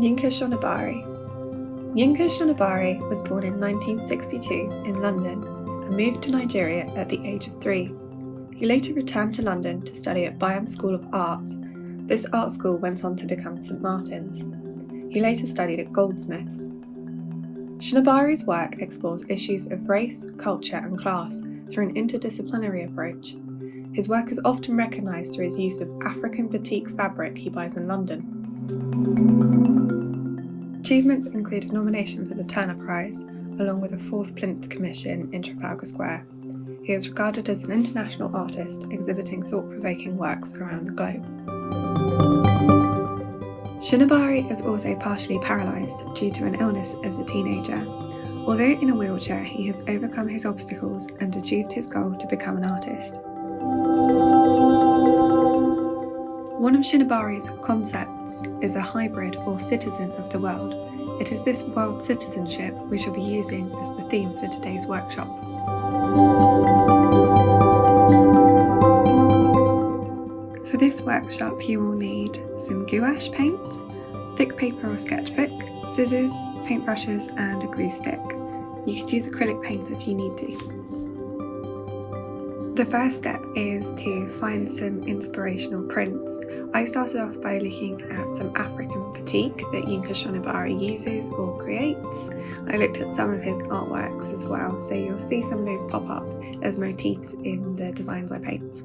Yinka Shonibare. Yinka Shonibare was born in 1962 in London and moved to Nigeria at the age of 3. He later returned to London to study at Byam School of Art. This art school went on to become St Martin's. He later studied at Goldsmiths. Shonibare's work explores issues of race, culture and class through an interdisciplinary approach. His work is often recognised through his use of African batik fabric he buys in London. Achievements include a nomination for the Turner Prize, along with a 4th Plinth Commission in Trafalgar Square. He is regarded as an international artist exhibiting thought-provoking works around the globe. Shonibare is also partially paralysed due to an illness as a teenager. Although in a wheelchair, he has overcome his obstacles and achieved his goal to become an artist. One of Shonibare's concepts is a hybrid or citizen of the world. It is this world citizenship we shall be using as the theme for today's workshop. For this workshop you will need some gouache paint, thick paper or sketchbook, scissors, paintbrushes and a glue stick. You could use acrylic paint if you need to. The first step is to find some inspirational prints. I started off by looking at some African batik that Yinka Shonibare uses or creates. I looked at some of his artworks as well, so you'll see some of those pop up as motifs in the designs I paint.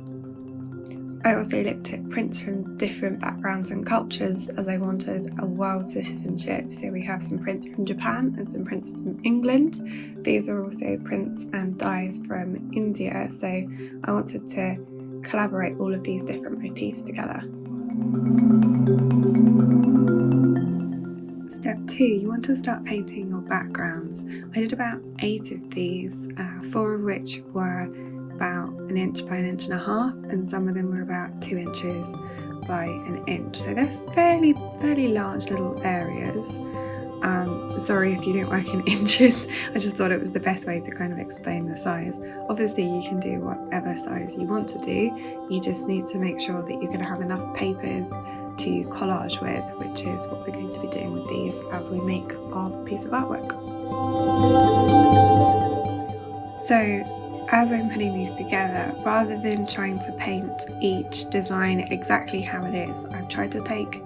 I also looked at prints from different backgrounds and cultures as I wanted a world citizenship. So we have some prints from Japan and some prints from England. These are also prints and dyes from India. So I wanted to collaborate all of these different motifs together. Step 2, you want to start painting your backgrounds. I did about 8 of these, 4 of which were about 1 inch by 1.5 inches, and some of them were about 2 inches by 1 inch. So they're fairly large little areas. Sorry if you don't work in inches, I just thought it was the best way to kind of explain the size. Obviously you can do whatever size you want to do, you just need to make sure that you're going to have enough papers to collage with, which is what we're going to be doing with these as we make our piece of artwork. So as I'm putting these together, rather than trying to paint each design exactly how it is, I've tried to take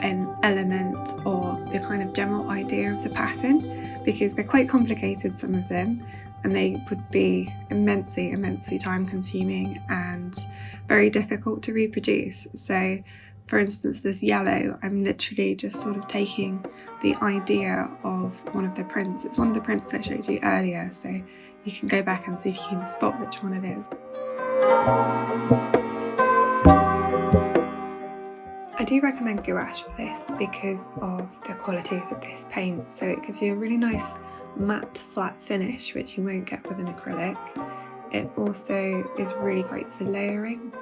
an element or the kind of general idea of the pattern, because they're quite complicated, some of them, and they would be immensely time consuming and very difficult to reproduce. So for instance, this yellow, I'm literally just sort of taking the idea of one of the prints. It's one of the prints I showed you earlier, so you can go back and see if you can spot which one it is. I do recommend gouache for this because of the qualities of this paint. So it gives you a really nice matte flat finish, which you won't get with an acrylic. It also is really great for layering.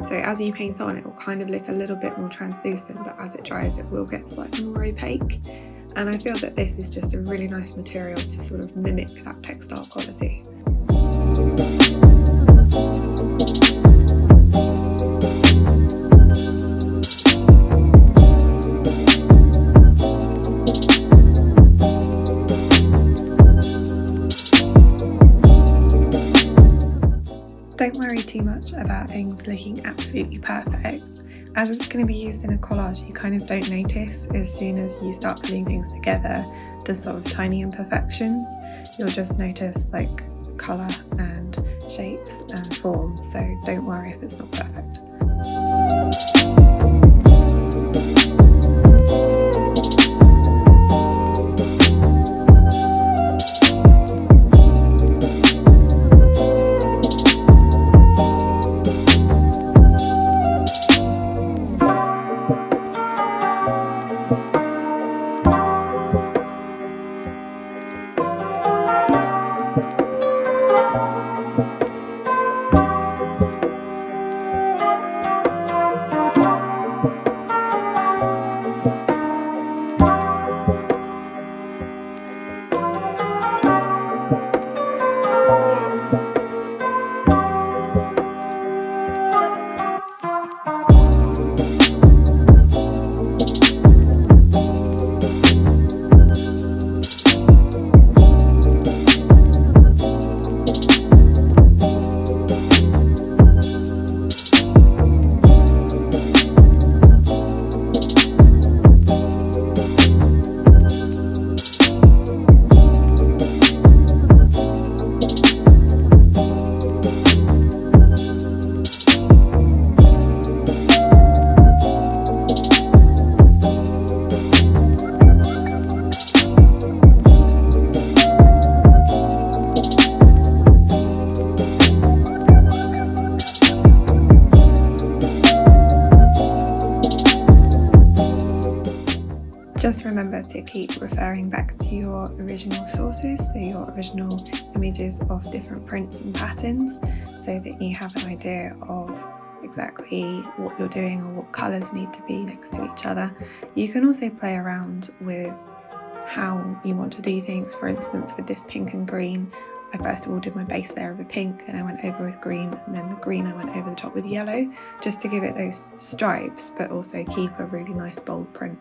So as you paint on, it will kind of look a little bit more translucent, but as it dries it will get slightly more opaque. And I feel that this is just a really nice material to sort of mimic that textile quality. Don't worry too much about things looking absolutely perfect. As it's going to be used in a collage, you kind of don't notice as soon as you start putting things together the sort of tiny imperfections. You'll just notice like colour and shapes and form, so don't worry if it's not perfect. Just remember to keep referring back to your original sources, so your original images of different prints and patterns, so that you have an idea of exactly what you're doing or what colours need to be next to each other. You can also play around with how you want to do things. For instance, with this pink and green, I first of all did my base layer of a pink, then I went over with green, and then the green I went over the top with yellow, just to give it those stripes but also keep a really nice bold print.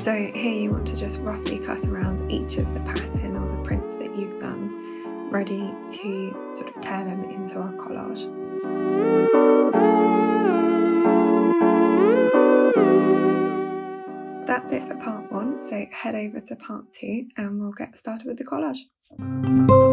So here you want to just roughly cut around each of the pattern or the prints that you've done, ready to sort of tear them into our collage. That's it for part 1, so head over to part 2 and we'll get started with the collage.